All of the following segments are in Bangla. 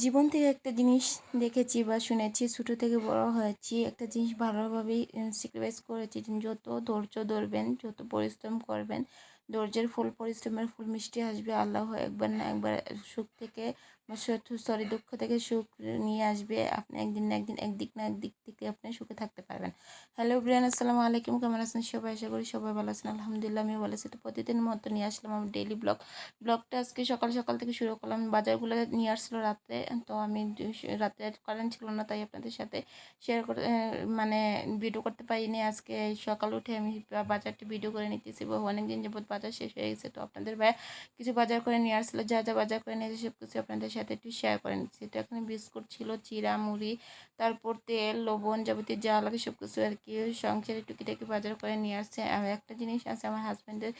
জীবন থেকে একটা জিনিস দেখেছি বা শুনেছি, ছোটো থেকে বড় হয়েছি, একটা জিনিস ভালোভাবেই স্যাক্রিফাইস করেছি যে যত ধৈর্য ধরবেন, যত পরিশ্রম করবেন, ধৈর্যের ফুল, পরিশ্রমের ফুল মিষ্টি আসবে। আল্লাহ একবার না একবার সুখ থেকে দুঃখ থেকে সুখ নিয়ে আসবে। আপনি একদিন না একদিন, একদিক না একদিক থেকে আপনি সুখে থাকতে পারবেন। হ্যালো ব্রিয়ান, আসসালামু আলাইকুম। কেমন আছেন সবাই? আশা করি সবাই ভালো আছেন। আলহামদুলিল্লাহ আমিও ভালো আছি। তো প্রতিদিন মতো নিয়ে আসলাম আমার ডেইলি ব্লগটা। আজকে সকাল সকাল থেকে শুরু করলাম। বাজারগুলো নিয়ে আসছিলো রাত্রে, তো আমি রাতে কারেন্ট ছিল না, তাই আপনাদের সাথে শেয়ার করে মানে ভিডিও করতে পারিনি। আজকে সকাল উঠে আমি বাজারটি ভিডিও করে নিতেছি। অনেকদিন যাবত বাজার শেষ হয়ে গেছে, তো আপনাদের ভাইয়া কিছু বাজার করে নিয়ে আসছিলো। যা যা বাজার করে নিয়েছে সব কিছু আপনাদের সাথে একটু শেয়ার করে নিচ্ছি। তো এখানে বিস্কুট ছিল, চিরা, মুড়ি, তারপর তেল, লবণ, যাবতীয় যা লাগে সব কিছু আর কি সংসারের টুকিটাকি বাজার করে নিয়ে আসছে। আর একটা জিনিস আছে, আমার হাজব্যান্ডের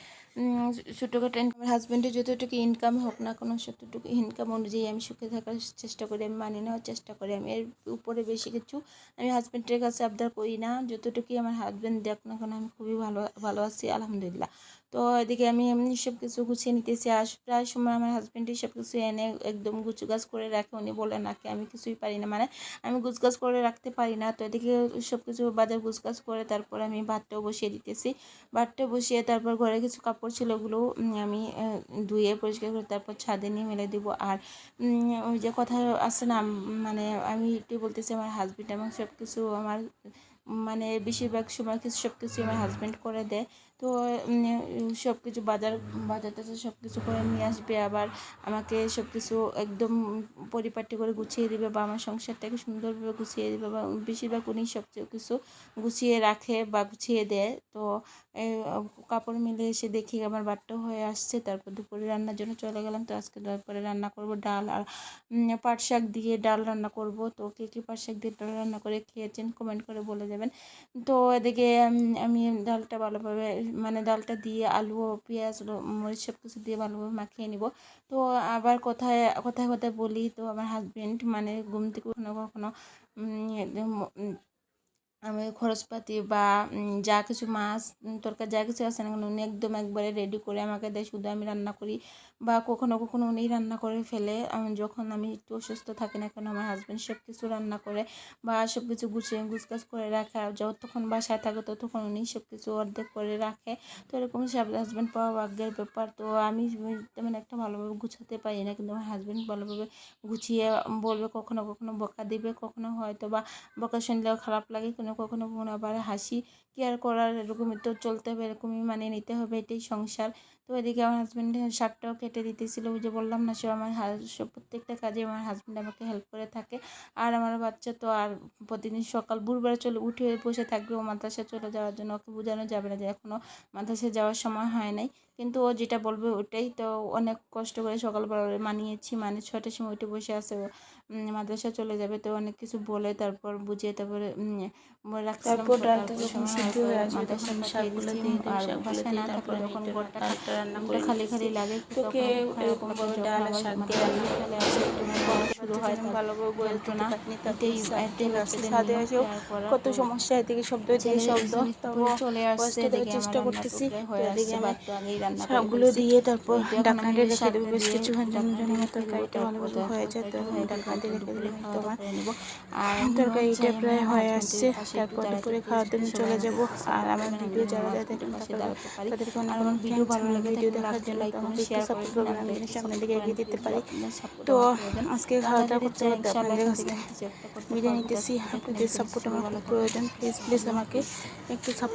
ছোটোখাটো আমার হাজব্যান্ডের যতটুকু ইনকাম হোক না কোনো, ততটুকু ইনকাম অনুযায়ী আমি সুখে থাকার চেষ্টা করি, আমি মানিয়ে নেওয়ার চেষ্টা করি। আমি এর উপরে বেশি কিছু আমি হাজব্যান্ডের কাছে আবদার করি না। যতটুকুই আমার হাজব্যান্ড দেখ না কেন, আমি খুবই ভালো ভালো আছি আলহামদুলিল্লাহ। তো এদিকে আমি এমনি সব কিছু গুছিয়ে নিতেছি। আর প্রায় সময় আমার হাজব্যান্ডই সব কিছু এনে একদম গুছগাছ করে রাখে। উনি বলে নাকি আমি কিছুই পারি না, মানে আমি গুছগাছ করে রাখতে পারি না। তো এদিকে সব কিছু বাজার গুছগাছ করে তারপর আমি ভাতটাও বসিয়ে দিতেছি। ভাতটা বসিয়ে তারপর ঘরে কিছু কাপড় ছিল, ওগুলো আমি ধুয়ে পরিষ্কার করে তারপর ছাদে নিয়ে মেলে দিব। আর ওই যে কথা আছে না, মানে আমি একটু বলতেছি, আমার হাজব্যান্ড এবং সব কিছু আমার মানে বেশিরভাগ সময় সব কিছু আমার হাজব্যান্ড করে দেয়। তো সব কিছু বাজার টাজার সব কিছু করে নিয়ে আসবে, আবার আমাকে সব কিছু একদম পরিপাটি করে গুছিয়ে দেবে, বা আমার সংসারটাকে সুন্দরভাবে গুছিয়ে দেবে, বা বেশিরভাগ উনি সব কিছু গুছিয়ে রাখে বা গুছিয়ে দেয়। তো কাপড় মিলে এসে দেখি আমার ভাতটা হয়ে আসছে। তারপর দুপুরে রান্নার জন্য চলে গেলাম। তো আজকে দুপুরে রান্না করব ডাল আর পাট শাক দিয়ে ডাল রান্না করব। তো কে কী পাট শাক দিয়ে ডাল রান্না করে খেয়েছেন কমেন্ট করে বলে যাবেন। তো এদিকে আমি ডালটা ভালোভাবে, মানে ডালটা দিয়ে আলু ও পেঁয়াজ মরিচ সব কিছু দিয়ে ভালোভাবে মাখিয়ে নিব। তো আবার কথায় কথায় কথায় বলি, তো আমার হাজব্যান্ড মানে ঘুম থেকে কখনো কখনো আমি খরচপাতি বা যা কিছু মাছ তরকারি যা কিছু আছে না কেন, উনি একদম একবারে রেডি করে আমাকে দেয়, শুধু আমি রান্না করি। বা কখনো কখনো উনিই রান্না করে ফেলে। যখন আমি একটু অসুস্থ থাকি না কেন, আমার হাজব্যান্ড সব কিছু রান্না করে বা সব কিছু গুছিয়ে গুছগাছ করে রাখে। আর যতক্ষণ বাসায় থাকে ততক্ষণ উনি সব কিছু অর্ধেক করে রাখে। তো এরকম সব হাজব্যান্ড পাওয়া ভাগ্যের ব্যাপার। তো আমি তেমন একটা ভালোভাবে গুছাতে পারি না, কিন্তু আমার হাজব্যান্ড ভালোভাবে গুছিয়ে বলবে, কখনো কখনো বকা দিবে, কখনো হয়তো বা বকা শুনলেও খারাপ লাগে, কখনো কখনো আবার হাসি। কেয়ার করার, এরকমই তো চলতে হবে, এরকমই মানিয়ে নিতে হবে, এটাই সংসার। তো এদিকে আমার হাজব্যান্ডের শাকটাও কেটে দিতেছিল। ওই যে বললাম না, সে আমার প্রত্যেকটা কাজে আমার হাজব্যান্ড আমাকে হেল্প করে থাকে। আর আমার বাচ্চা তো আর প্রতিদিন সকাল ভোরবেলা উঠে বসে থাকবে, ও মাদ্রাসা চলে যাওয়ার জন্য। ওকে বোঝানো যাবে না যে এখনও মাদ্রাসায় যাওয়ার সময় হয় নাই, কিন্তু ও যেটা বলবে ওটাই। তো অনেক কষ্ট করে সকালবেলা মানিয়েছি, মানে 6টার সময় উঠে বসে আছে, ও মাদ্রাসা চলে যাবে। তো অনেক কিছু বলে তারপর বুঝিয়ে তারপরে রাখছিলাম। তারপর ডালটা তারপর যখন সময় সিদ্ধ হয়তো হয়ে আসবে মাদ্রাসা তখন পাঠিয়ে শাকগুলো দিছি। দিয়ে দেবো, আর শাকগুলো বাসায় দিয়ে না তারপর থাকলে আমি যখন একটু ঘরটা ভাতটা রান্না করে খালি নিচ্ছি। খালি লাগে, তোকে তখন খারাপ এরকম লাগে। ভাবে যখন ডাল আর আবার শাক দিয়ে মাদ্রাসা রান্না চলে করতেছি, আসে, একটু তখন পড়া শুরু শুরু হয় হয়, তার ভালোভাবে বয়েল দিতে যন্ত্রণা। পারিনি। তারপর এটাই ছাদে এটাই আসছি, বাচ্চাদের ছাদে নিয়ম, এসেও কেয়ার করা। কত তো সমস্যা, এদিকে শব্দ দিয়ে ছেলে শব্দ, তবুও চলে আসছে, কষ্ট করে এদিকে আমার চেষ্টা রান্নাটা করতেছি। প্রায় তো হয়ে এদিকে আসছে, আমি ভাতটা আগেই রান্না করে শাকগুলো ফেলছি। দিয়ে তো তারপর এটা এখন আমি ঢাকনাটা রেখে দেবো, শাকটা বেশ দিয়ে কিছুক্ষণ জন্য ঢাকনাটা আমার রেখে দেবো। তরকারিটা তারপর ভালোভাবে হয়ে যায়। তো তরকারিটা আমি হয়ে গেলে ঢাকনা তারপর দিয়ে রেখে দুপুরে দিলে খাওয়া হয়তো দাওয়া আমার করে নিব। আর আমি মন তরকারিটা চাই আমি প্রায় আমার হয়ে আসছে। হাজব্যান্ডের পাশে একটু তারপর দাঁড়াতে, দুপুরে প্লিজ খাওয়ার জন্য প্লিজ সবাই চলে যাব। আমাকে একটু আর সাপোর্ট আমার করবেন, আমি ভিডিও যেন যারা আমার যারা হাজব্যান্ডের দেখেন পাশে তারপর দাঁড়াতে পারি। তাদেরকে অনেক আর আমার অনেক ভিডিও থ্যাঙ্কস, ভালো আমার লেগে ভিডিও থাকলে দেখার লাস্টে জন্য। লাইক তো কমেন্ট আমাকে একটু শেয়ার করে সাপোর্ট দিন। করবেন, আর আমি যেন একটু সামনের সাপোর্ট দিকে করেন এগিয়ে যেতে প্লিজ, পারি। আপনার সাপোর্ট তো আমার প্রয়োজন। আজকে তো খাওয়া আল্লাহ দাওয়া যদি করতে চায় করতে ইনশাআল্লাহ আপনাদের এখান কাছ থেকে থেকে আমি কিছু একটা করতে বিদায় পারবো। তো নিতেছি। আজকে দেখেন আপনাদের একদম সাপোর্ট সবাই আমার ভালো খুব থাকবেন, প্রয়োজন। সুস্থ প্লিজ থাকবেন, প্লিজ আল্লাহ আমাকে হাফিজ। একটু সাপোর্ট